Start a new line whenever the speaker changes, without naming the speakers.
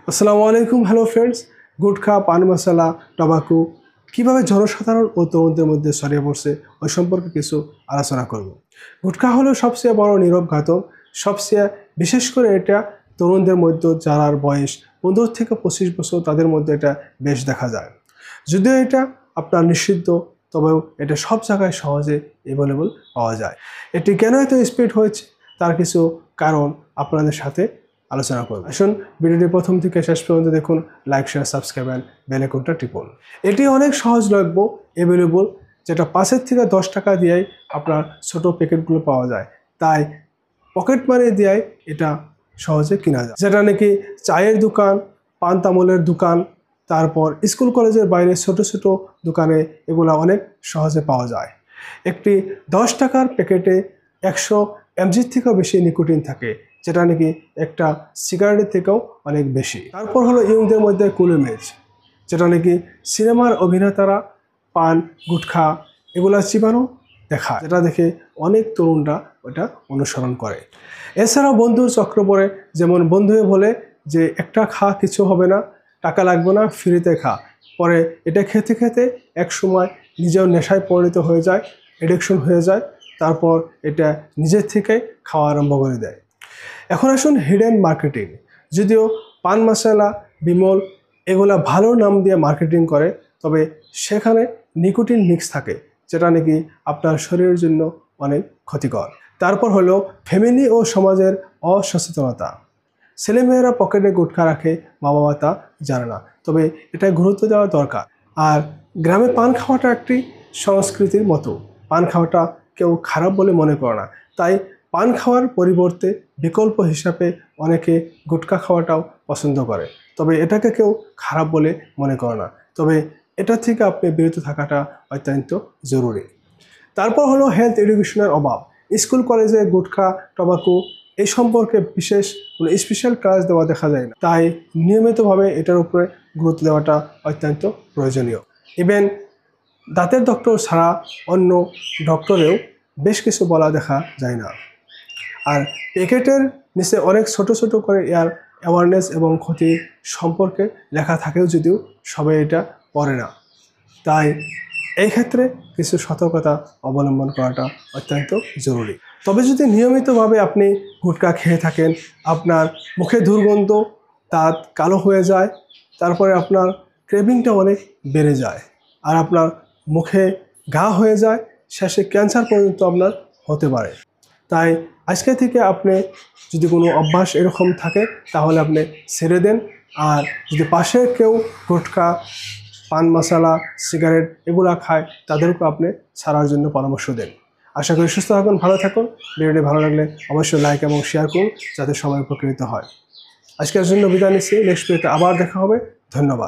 আসসালামু আলাইকুম। Hello friends, gutkha, পান মশলা, টবাকু কীভাবে জনসাধারণ ও তরুণদের মধ্যে ছড়িয়ে পড়ছে ওই সম্পর্কে কিছু আলোচনা করব। গুটখা হলো সবচেয়ে বড় নীরব ঘাতক। সবচেয়ে বিশেষ করে এটা তরুণদের মধ্যে, যার বয়স 15 থেকে 25 বছর, তাদের মধ্যে এটা বেশ দেখা যায়। যদিও এটা আপনার নিষিদ্ধ, তবেও এটা সব জায়গায় সহজে অ্যাভেলেবল পাওয়া যায়। এটি কেন এত স্প্রেড হয়েছে তার কিছু কারণ আপনাদের সাথে আলোচনা করব। আসুন ভিডিওটি প্রথম থেকে শেষ পর্যন্ত দেখুন। Like, share, subscribe and bell আইকনটা টিপুন। এটি অনেক সহজলভ্য, অ্যাভেলেবল, যেটা 5 থেকে 10 টাকা দিয়েই আপনার ছোট প্যাকেটগুলো পাওয়া যায়। তাই পকেট মানি দিয়েই এটা সহজে কেনা যায়। যেটা নাকি চায়ের দোকান, পান তামলের দোকান, তারপর স্কুল কলেজের বাইরে ছোট ছোট দোকানে এগুলো অনেক সহজে পাওয়া যায়। একটি 10 টাকার প্যাকেটে 100 mg থেকেও বেশি নিকোটিন থাকে, যেটা নাকি একটা সিগারেটের থেকেও অনেক বেশি। তারপর হলো ইয়ংদের মধ্যে কুলুমেজ, যেটা নাকি সিনেমার অভিনেতারা পান, গুটখা এগুলা চিবানো দেখায়, যেটা দেখে অনেক তরুণরা ওটা অনুসরণ করে। এছাড়াও বন্ধুর চক্র পড়ে, যেমন বন্ধুয়ে বলে যে একটা খা, কিছু হবে না, টাকা লাগবে না, ফ্রিতে খা। পরে এটা খেতে খেতে এক সময় নিজেও নেশায় পরিণত হয়ে যায়, এডিকশন হয়ে যায়। তারপর এটা নিজের থেকে খাওয়া আরম্ভ করে দেয়। এখন আসুন হিডেন মার্কেটিং। যদিও পান মশলা, বিমল এগুলা ভালো নাম দিয়ে মার্কেটিং করে, তবে সেখানে নিকোটিন মিক্স থাকে, যেটা নাকি আপনার শরীরের জন্য অনেক ক্ষতিকর। তারপর হলো ফ্যামিলি ও সমাজের অসচেতনতা। ছেলেমেয়েরা পকেটে গুটখা রাখে, মা বাবা তা জানে না, তবে এটা গুরুত্ব দেওয়া দরকার। আর গ্রামে পান খাওয়াটা একটি সংস্কৃতির মতো। পান খাওয়াটা কেউ খারাপ বলে মনে করে না, তাই পান খাওয়ার পরিবর্তে বিকল্প হিসাবে অনেকে গুটখা খাওয়াটাও পছন্দ করে। তবে এটাকে কেউ খারাপ বলে মনে করে না, তবে এটা থেকে আপনি বিরত থাকাটা অত্যন্ত জরুরি। তারপর হলো হেলথ এডুকেশনের অভাব। স্কুল কলেজে গুটখা, টবাকু এই সম্পর্কে বিশেষ কোনো স্পেশাল ক্লাস দেওয়া দেখা যায় না, তাই নিয়মিতভাবে এটার উপরে গুরুত্ব দেওয়াটা অত্যন্ত প্রয়োজনীয়। ইভেন দাঁতের ডক্টর ছাড়া অন্য ডক্টরেও বেশ কিছু বলা দেখা যায় না। আর প্যাকেটের নিচে অনেক ছোট ছোট করে এর অ্যাওয়ারনেস এবং ক্ষতি সম্পর্কে লেখা থাকেও, যদিও সবাই এটা পড়ে না। তাই এই ক্ষেত্রে কিছু সতর্কতা অবলম্বন করাটা অত্যন্ত জরুরি। তবে যদি নিয়মিতভাবে আপনি গুটখা খেয়ে থাকেন, আপনার মুখে দুর্গন্ধ, দাঁত কালো হয়ে যায়, তারপরে আপনার ক্রেভিংটা অনেক বেড়ে যায়, আর আপনার মুখে ঘা হয়ে যায়, শেষে ক্যান্সার পর্যন্ত আপনার হতে পারে। তাই আজকে থেকে আপনি যদি কোনো অভ্যাস এরকম থাকে, তাহলে আপনি ছেড়ে দেন। আর যদি পাশে কেউ গুটখা, পান মশলা, সিগারেট এগুলা খায়, তাদেরকেও আপনি ছাড়ার জন্য পরামর্শ দেন। আশা করি সুস্থ থাকুন, ভালো থাকুন। ভিডিওটি ভালো লাগলে অবশ্যই লাইক এবং শেয়ার করুন, যাতে সবাই উপকৃত হয়। আজকের জন্য বিদায় নিচ্ছি। নেক্সট ভিডিওতে আবার দেখা হবে। ধন্যবাদ।